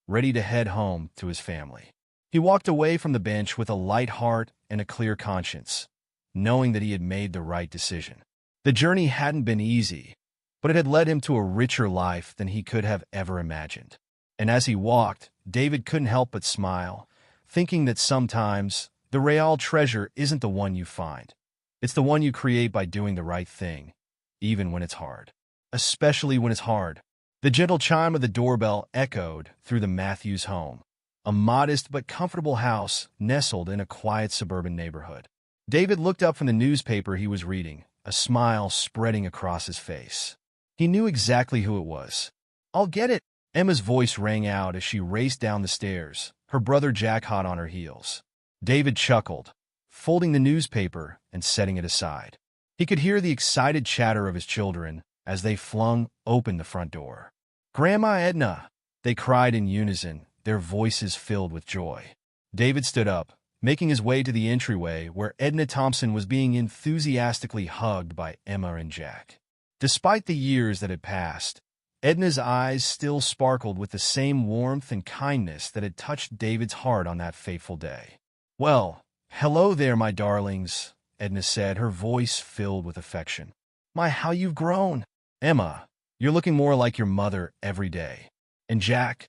ready to head home to his family. He walked away from the bench with a light heart and a clear conscience, knowing that he had made the right decision. The journey hadn't been easy, but it had led him to a richer life than he could have ever imagined. And as he walked, David couldn't help but smile, thinking that sometimes the real treasure isn't the one you find. It's the one you create by doing the right thing, even when it's hard. Especially when it's hard. The gentle chime of the doorbell echoed through the Matthews home, a modest but comfortable house nestled in a quiet suburban neighborhood. David looked up from the newspaper he was reading, a smile spreading across his face. He knew exactly who it was. "I'll get it," Emma's voice rang out as she raced down the stairs, her brother Jack hot on her heels. David chuckled, folding the newspaper and setting it aside. He could hear the excited chatter of his children as they flung open the front door. "Grandma Edna!" they cried in unison, their voices filled with joy. David stood up, making his way to the entryway where Edna Thompson was being enthusiastically hugged by Emma and Jack. Despite the years that had passed, Edna's eyes still sparkled with the same warmth and kindness that had touched David's heart on that fateful day. "Well, hello there, my darlings," Edna said, her voice filled with affection. "My, how you've grown. Emma, you're looking more like your mother every day. And Jack,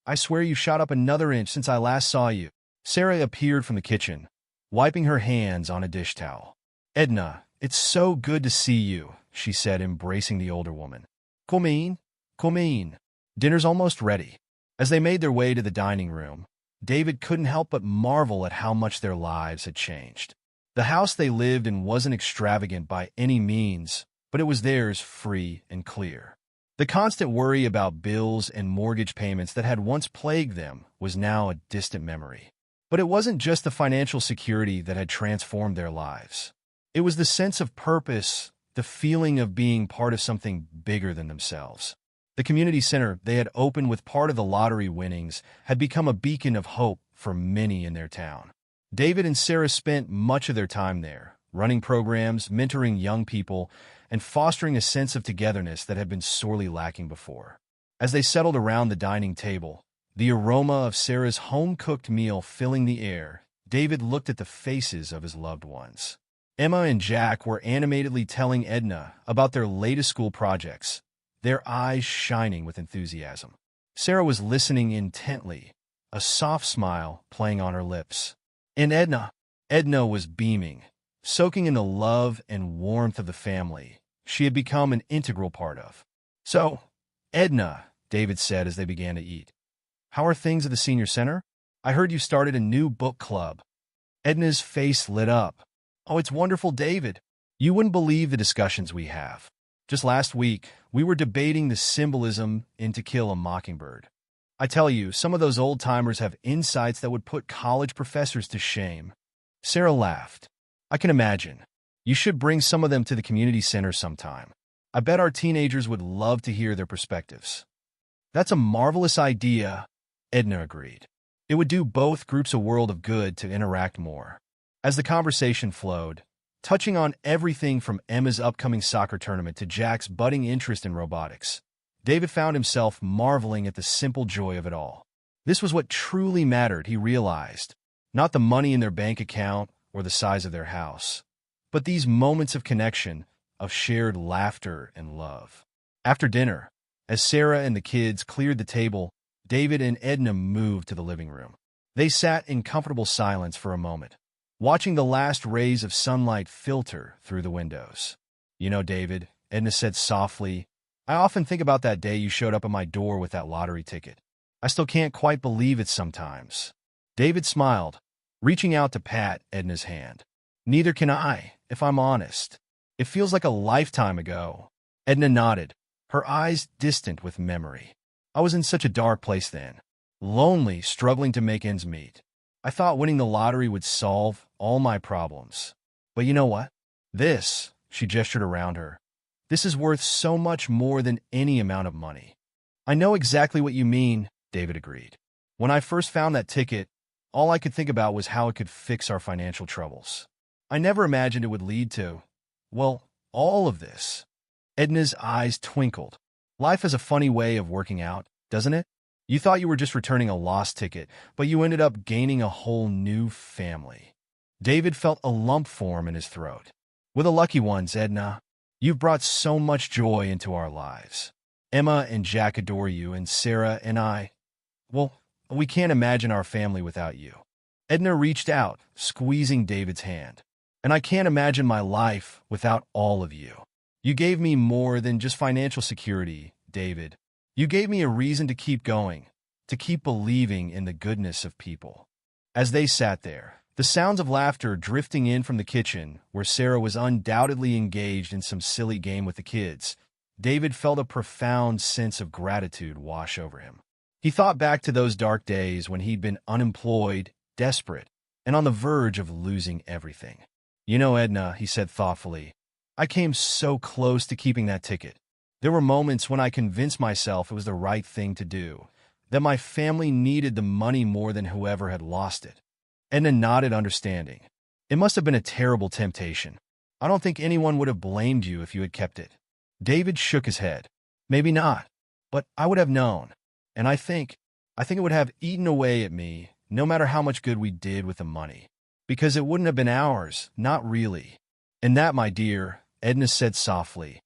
I swear you've shot up another inch since I last saw you." Sarah appeared from the kitchen, wiping her hands on a dish towel. "Edna, it's so good to see you," she said, embracing the older woman. Come in. Dinner's almost ready." As they made their way to the dining room, David couldn't help but marvel at how much their lives had changed. The house they lived in wasn't extravagant by any means, but it was theirs free and clear. The constant worry about bills and mortgage payments that had once plagued them was now a distant memory. But it wasn't just the financial security that had transformed their lives. It was the sense of purpose, the feeling of being part of something bigger than themselves. The community center they had opened with part of the lottery winnings had become a beacon of hope for many in their town. David and Sarah spent much of their time there, running programs, mentoring young people, and fostering a sense of togetherness that had been sorely lacking before. As they settled around the dining table, the aroma of Sarah's home-cooked meal filling the air, David looked at the faces of his loved ones. Emma and Jack were animatedly telling Edna about their latest school projects, their eyes shining with enthusiasm. Sarah was listening intently, a soft smile playing on her lips. And Edna was beaming, soaking in the love and warmth of the family she had become an integral part of. "So, Edna," David said as they began to eat, "how are things at the senior center? I heard you started a new book club." Edna's face lit up. "Oh, it's wonderful, David. You wouldn't believe the discussions we have. Just last week, we were debating the symbolism in To Kill a Mockingbird. I tell you, some of those old-timers have insights that would put college professors to shame." Sarah laughed. "I can imagine. You should bring some of them to the community center sometime. I bet our teenagers would love to hear their perspectives." "That's a marvelous idea," Edna agreed. "It would do both groups a world of good to interact more." As the conversation flowed, touching on everything from Emma's upcoming soccer tournament to Jack's budding interest in robotics, David found himself marveling at the simple joy of it all. This was what truly mattered, he realized, not the money in their bank account or the size of their house, but these moments of connection, of shared laughter and love. After dinner, as Sarah and the kids cleared the table, David and Edna moved to the living room. They sat in comfortable silence for a moment, watching the last rays of sunlight filter through the windows. You know, David, Edna said softly, I often think about that day you showed up at my door with that lottery ticket. I still can't quite believe it sometimes. David smiled, reaching out to pat Edna's hand. Neither can I, if I'm honest. It feels like a lifetime ago. Edna nodded, her eyes distant with memory. I was in such a dark place then, lonely, struggling to make ends meet. I thought winning the lottery would solve all my problems. But you know what? This, she gestured around her, this is worth so much more than any amount of money. I know exactly what you mean, David agreed. When I first found that ticket, all I could think about was how it could fix our financial troubles. I never imagined it would lead to, well, all of this. Edna's eyes twinkled. Life has a funny way of working out, doesn't it? You thought you were just returning a lost ticket, but you ended up gaining a whole new family. David felt a lump form in his throat. We're the lucky ones, Edna. You've brought so much joy into our lives. Emma and Jack adore you, and Sarah and I, well, we can't imagine our family without you. Edna reached out, squeezing David's hand. And I can't imagine my life without all of you. You gave me more than just financial security, David. You gave me a reason to keep going, to keep believing in the goodness of people. As they sat there, the sounds of laughter drifting in from the kitchen, where Sarah was undoubtedly engaged in some silly game with the kids, David felt a profound sense of gratitude wash over him. He thought back to those dark days when he'd been unemployed, desperate, and on the verge of losing everything. You know, Edna, he said thoughtfully, I came so close to keeping that ticket. There were moments when I convinced myself it was the right thing to do, that my family needed the money more than whoever had lost it. Edna nodded understanding. It must have been a terrible temptation. I don't think anyone would have blamed you if you had kept it. David shook his head. Maybe not, but I would have known. And I think it would have eaten away at me, no matter how much good we did with the money. Because it wouldn't have been ours, not really. And that, my dear, Edna said softly,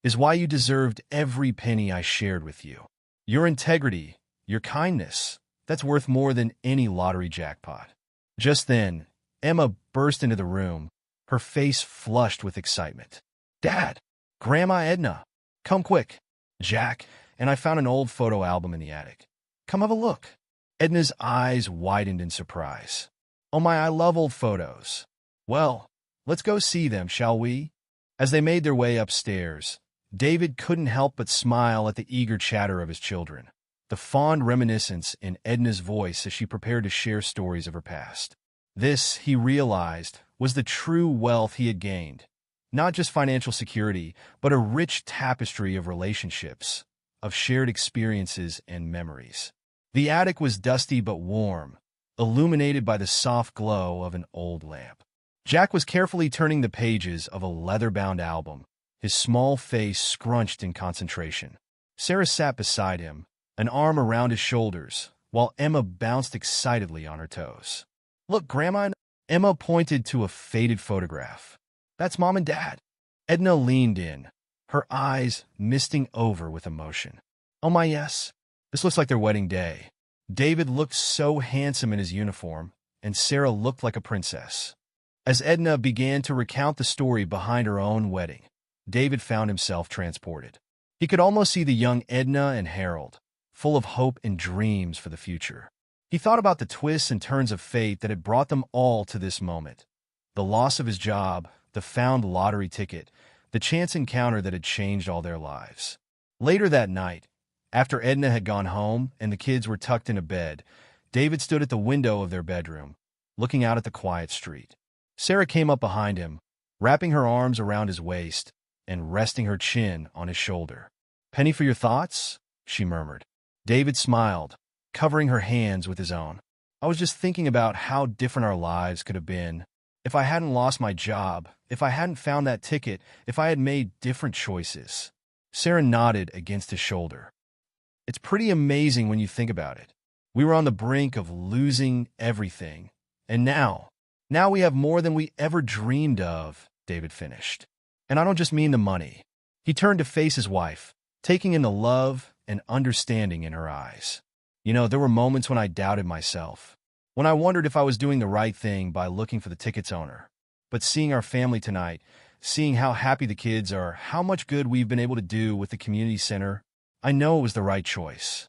is why you deserved every penny I shared with you. Your integrity, your kindness, that's worth more than any lottery jackpot. Just then, Emma burst into the room, her face flushed with excitement. Dad! Grandma Edna! Come quick! Jack, and I found an old photo album in the attic. Come have a look. Edna's eyes widened in surprise. Oh my, I love old photos. Well, let's go see them, shall we? As they made their way upstairs, David couldn't help but smile at the eager chatter of his children, the fond reminiscence in Edna's voice as she prepared to share stories of her past. This, he realized, was the true wealth he had gained. Not just financial security, but a rich tapestry of relationships, of shared experiences and memories. The attic was dusty but warm, illuminated by the soft glow of an old lamp. Jack was carefully turning the pages of a leather-bound album, his small face scrunched in concentration. Sarah sat beside him, an arm around his shoulders, while Emma bounced excitedly on her toes. Look, Grandma, Emma pointed to a faded photograph. That's Mom and Dad. Edna leaned in, her eyes misting over with emotion. Oh my, yes. This looks like their wedding day. David looked so handsome in his uniform, and Sarah looked like a princess. As Edna began to recount the story behind her own wedding, David found himself transported. He could almost see the young Edna and Harold, full of hope and dreams for the future. He thought about the twists and turns of fate that had brought them all to this moment. The loss of his job, the found lottery ticket, the chance encounter that had changed all their lives. Later that night, after Edna had gone home and the kids were tucked into bed, David stood at the window of their bedroom, looking out at the quiet street. Sarah came up behind him, wrapping her arms around his waist and resting her chin on his shoulder. "Penny for your thoughts?" she murmured. David smiled, covering her hands with his own. "I was just thinking about how different our lives could have been if I hadn't lost my job, if I hadn't found that ticket, if I had made different choices." Sarah nodded against his shoulder. "It's pretty amazing when you think about it. We were on the brink of losing everything, and now we have more than we ever dreamed of," David finished. "And I don't just mean the money." He turned to face his wife, taking in the love and understanding in her eyes. "You know, there were moments when I doubted myself. when I wondered if I was doing the right thing by looking for the ticket's owner. But seeing our family tonight, seeing how happy the kids are, how much good we've been able to do with the community center, I know it was the right choice."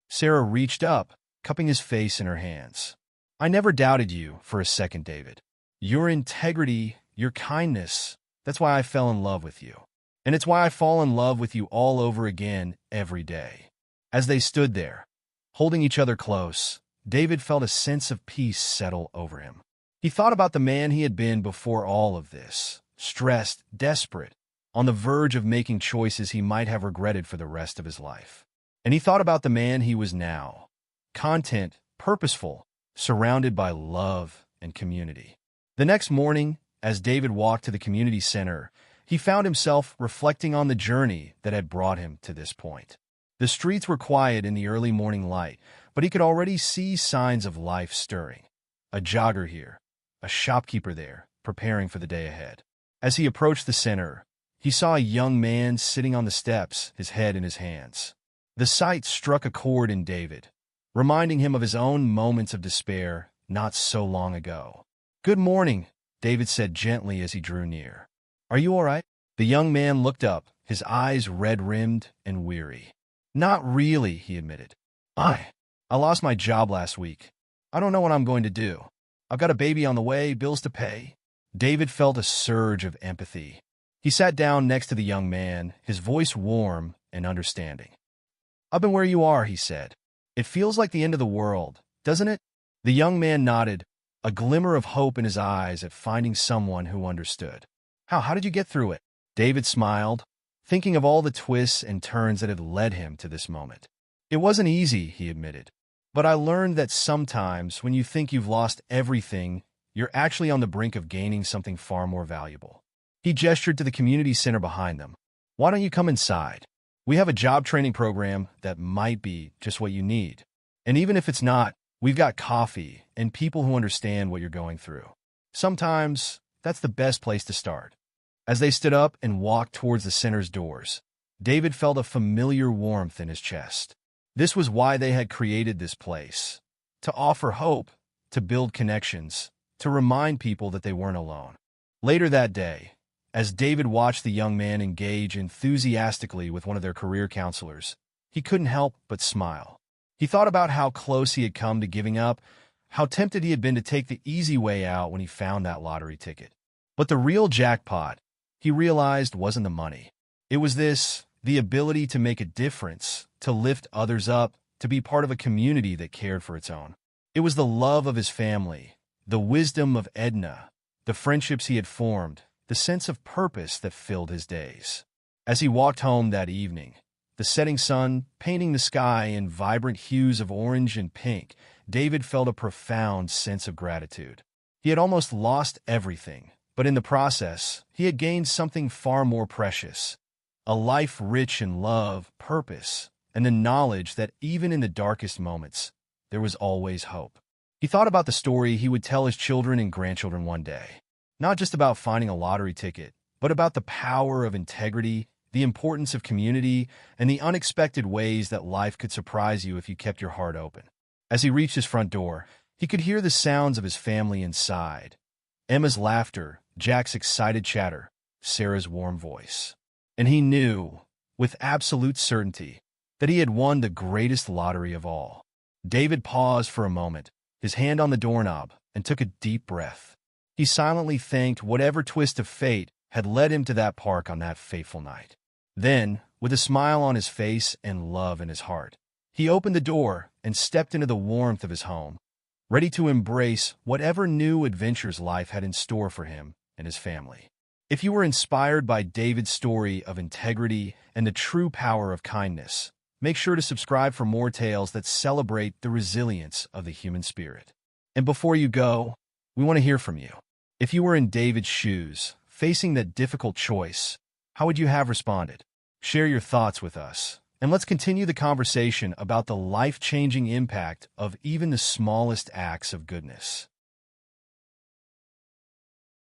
Sarah reached up, cupping his face in her hands. "I never doubted you for a second, David. Your integrity, your kindness, that's why I fell in love with you. And it's why I fall in love with you all over again every day." As they stood there, holding each other close, David felt a sense of peace settle over him. He thought about the man he had been before all of this, stressed, desperate, on the verge of making choices he might have regretted for the rest of his life. And he thought about the man he was now, content, purposeful, surrounded by love and community. The next morning, as David walked to the community center, he found himself reflecting on the journey that had brought him to this point. The streets were quiet in the early morning light, but he could already see signs of life stirring. A jogger here, a shopkeeper there, preparing for the day ahead. As he approached the center, he saw a young man sitting on the steps, his head in his hands. The sight struck a chord in David, reminding him of his own moments of despair not so long ago. "Good morning," David said gently as he drew near. "Are you all right?" The young man looked up, his eyes red-rimmed and weary. "Not really," he admitted. I lost my job last week. I don't know what I'm going to do. I've got a baby on the way, bills to pay." David felt a surge of empathy. He sat down next to the young man, his voice warm and understanding. "I've been where you are," he said. "It feels like the end of the world, doesn't it?" The young man nodded, a glimmer of hope in his eyes at finding someone who understood. How did you get through it?" David smiled, thinking of all the twists and turns that had led him to this moment. "It wasn't easy," he admitted. "But I learned that sometimes when you think you've lost everything, you're actually on the brink of gaining something far more valuable." He gestured to the community center behind them. "Why don't you come inside? We have a job training program that might be just what you need. And even if it's not, we've got coffee and people who understand what you're going through. Sometimes that's the best place to start." As they stood up and walked towards the center's doors, David felt a familiar warmth in his chest. This was why they had created this place, to offer hope, to build connections, to remind people that they weren't alone. Later that day, as David watched the young man engage enthusiastically with one of their career counselors, he couldn't help but smile. He thought about how close he had come to giving up, how tempted he had been to take the easy way out when he found that lottery ticket. But the real jackpot, he realized, wasn't the money. It was the ability to make a difference, to lift others up, to be part of a community that cared for its own. It was the love of his family, the wisdom of Edna, the friendships he had formed, the sense of purpose that filled his days. As he walked home that evening, the setting sun painting the sky in vibrant hues of orange and pink, David felt a profound sense of gratitude. He had almost lost everything, but in the process, he had gained something far more precious, a life rich in love, purpose, and the knowledge that even in the darkest moments, there was always hope. He thought about the story he would tell his children and grandchildren one day, not just about finding a lottery ticket, but about the power of integrity, the importance of community, and the unexpected ways that life could surprise you if you kept your heart open. As he reached his front door, he could hear the sounds of his family inside. Emma's laughter, Jack's excited chatter, Sarah's warm voice. And he knew, with absolute certainty, that he had won the greatest lottery of all. David paused for a moment, his hand on the doorknob, and took a deep breath. He silently thanked whatever twist of fate had led him to that park on that fateful night. Then, with a smile on his face and love in his heart, he opened the door and stepped into the warmth of his home, ready to embrace whatever new adventures life had in store for him and his family. If you were inspired by David's story of integrity and the true power of kindness, make sure to subscribe for more tales that celebrate the resilience of the human spirit. And before you go, we want to hear from you. If you were in David's shoes, facing that difficult choice, how would you have responded? Share your thoughts with us, and let's continue the conversation about the life-changing impact of even the smallest acts of goodness.